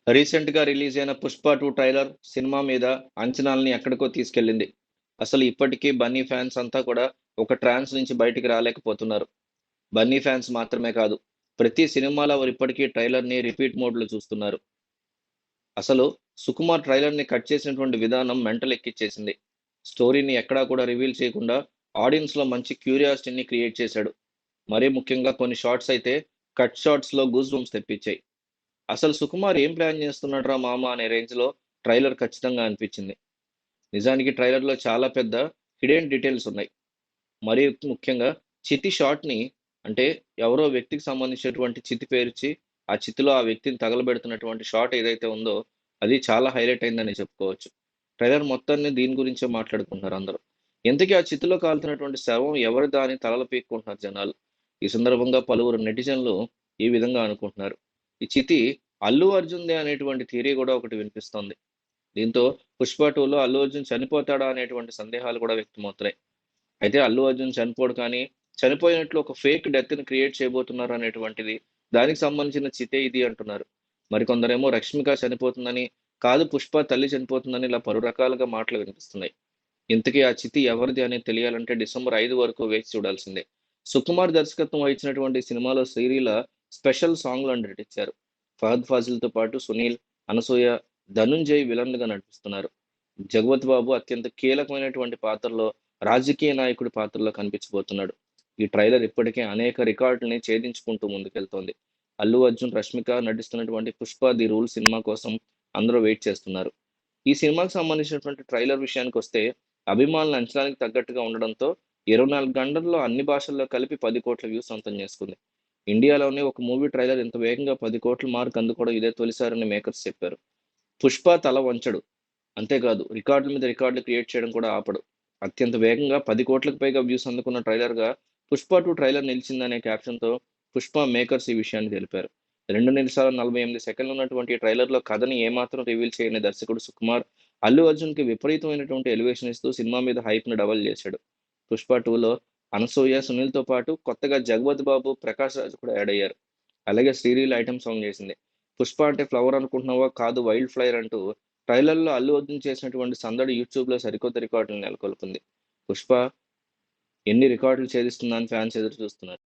రీసెంట్‌గా రిలీజ్ అయిన 'Pushpa 2' trailer cinema మీద అంచనాల్ని ఎక్కడికో తీసుకెళ్ళింది. అసలు ఇప్పటికీ బన్నీ ఫ్యాన్స్ అంతా కూడా ఒక ట్రాన్స్ నుంచి బయటికి రాలేకపోతున్నారు. బన్నీ ఫ్యాన్స్ మాత్రమే కాదు, ప్రతి సినిమాలో వారు ఇప్పటికీ ట్రైలర్‌ని రిపీట్ మోడ్‌లో చూస్తున్నారు. అసలు 'సుకుమార్' ట్రైలర్‌ని కట్ చేసినటువంటి విధానం మెంటల్ ఎక్కిచ్చేసింది. స్టోరీని ఎక్కడా కూడా రివీల్ చేయకుండా ఆడియన్స్‌లో మంచి క్యూరియాసిటీని క్రియేట్ చేశాడు. మరీ ముఖ్యంగా కొన్ని షాట్స్ అయితే కట్ షాట్స్‌లో గూస్ బంప్స్ తెప్పించాయి. అసలు 'సుకుమార్' ఏం ప్లాన్ చేస్తున్నాడురా మామ అనే రేంజ్‌లో ట్రైలర్ ఖచ్చితంగా అనిపించింది. నిజానికి ట్రైలర్‌లో చాలా పెద్ద హిడెన్ డీటెయిల్స్ ఉన్నాయి. మరీ ముఖ్యంగా చితి షాట్‌ని, అంటే ఎవరో వ్యక్తికి సంబంధించినటువంటి చితి పేర్చి, ఆ చితిలో ఆ వ్యక్తిని తగలబెడుతున్నటువంటి షాట్ ఏదైతే ఉందో, అది చాలా హైలైట్ అయిందని చెప్పుకోవచ్చు. ట్రైలర్ మొత్తాన్ని దీని గురించే మాట్లాడుకుంటున్నారు అందరూ. ఇంతకీ ఆ చితిలో కాలుతున్నటువంటి శవం ఎవరిదా అని తలలు పీక్కుంటున్నారు జనాలు. ఈ సందర్భంగా పలువురు నెటిజన్లు ఈ విధంగా అనుకుంటున్నారు. ఈ చితి అల్లు అర్జున్‌దే అనేటువంటి థియరీ కూడా ఒకటి వినిపిస్తోంది. దీంతో 'పుష్ప 2లో అల్లు అర్జున్ చనిపోతాడా అనేటువంటి సందేహాలు కూడా వ్యక్తమవుతున్నాయి. అయితే అల్లు అర్జున్ చనిపోడు కానీ, చనిపోయినట్లు ఒక ఫేక్ డెత్‌ని క్రియేట్ చేయబోతున్నారు అనేటువంటిది, దానికి సంబంధించిన చితే ఇది అంటున్నారు. మరికొందరేమో రష్మిక చనిపోతుందని, కాదు పుష్ప తల్లి చనిపోతుందని ఇలా పలు రకాలుగా మాటలు వినిపిస్తున్నాయి. ఇంతకీ ఆ చితి ఎవరిది అనేది తెలియాలంటే డిసెంబర్ 5 వరకు వేచి చూడాల్సిందే. సుకుమార్ దర్శకత్వం వహించినటువంటి సినిమాలో శ్రీలీల స్పెషల్ సాంగ్‌లను నటించారు. ఫహద్ ఫాజిల్‌తో పాటు సునీల్, అనసూయ, ధనుంజయ్ విలన్లుగా నటిస్తున్నారు. జగపతి బాబు అత్యంత కీలకమైనటువంటి పాత్రలో, రాజకీయ నాయకుడి పాత్రలో కనిపించబోతున్నాడు. ఈ ట్రైలర్ ఇప్పటికే అనేక రికార్డుల్ని ఛేదించుకుంటూ ముందుకెళ్తోంది. అల్లు అర్జున్, రష్మిక నటిస్తున్నటువంటి 'పుష్ప ది రూల్' సినిమా కోసం అందరూ వెయిట్ చేస్తున్నారు. ఈ సినిమాకి సంబంధించినటువంటి ట్రైలర్ విషయానికొస్తే, అభిమానుల అంచనాలకు తగ్గట్టుగా ఉండడంతో 24 గంటల్లో అన్ని భాషల్లో కలిపి 10,00,00,000 వ్యూస్ సొంతం చేసుకుంది. ఇండియాలోనే ఒక మూవీ ట్రైలర్ ఇంత వేగంగా 10,00,00,000 మార్క్ అందుకోవడం ఇదే తొలిసారని మేకర్స్ చెప్పారు. 'పుష్ప' తల వంచడు. అంతేకాదు, రికార్డుల మీద రికార్డులు క్రియేట్ చేయడం కూడా ఆపడు. అత్యంత వేగంగా 10,00,00,000కి పైగా వ్యూస్ అందుకున్న ట్రైలర్‌గా 'పుష్ప 2' ట్రైలర్ నిలిచిందనే క్యాప్షన్‌తో 'పుష్ప' మేకర్స్ ఈ విషయాన్ని తెలిపారు. 2 నిమిషాల 48 సెకన్లు ఉన్నటువంటి ఈ ట్రైలర్‌లో కథని ఏమాత్రం రివీల్ చేయని దర్శకుడు సుకుమార్, అల్లు అర్జున్‌కి విపరీతమైనటువంటి ఎలివేషన్ ఇస్తూ సినిమా మీద హైప్‌ని డబుల్ చేశాడు. 'పుష్ప 2లో' అనసూయ, సునీల్‌తో పాటు కొత్తగా జగపతి బాబు, ప్రకాష్ రాజ్ కూడా యాడ్ అయ్యారు. అలాగే శ్రీలీల ఐటెమ్ సాంగ్ చేసింది. 'పుష్ప' అంటే ఫ్లవర్ అనుకుంటున్నావా? కాదు వైల్డ్ ఫ్లైర్ అంటూ ట్రైలర్‌లో అల్లు అర్జున్ చేసినటువంటి సందడి యూట్యూబ్‌లో సరికొత్త రికార్డులు నెలకొల్పింది. 'పుష్ప' ఎన్ని రికార్డులు ఛేదిస్తుందా అని ఫ్యాన్స్ ఎదురు చూస్తున్నారు.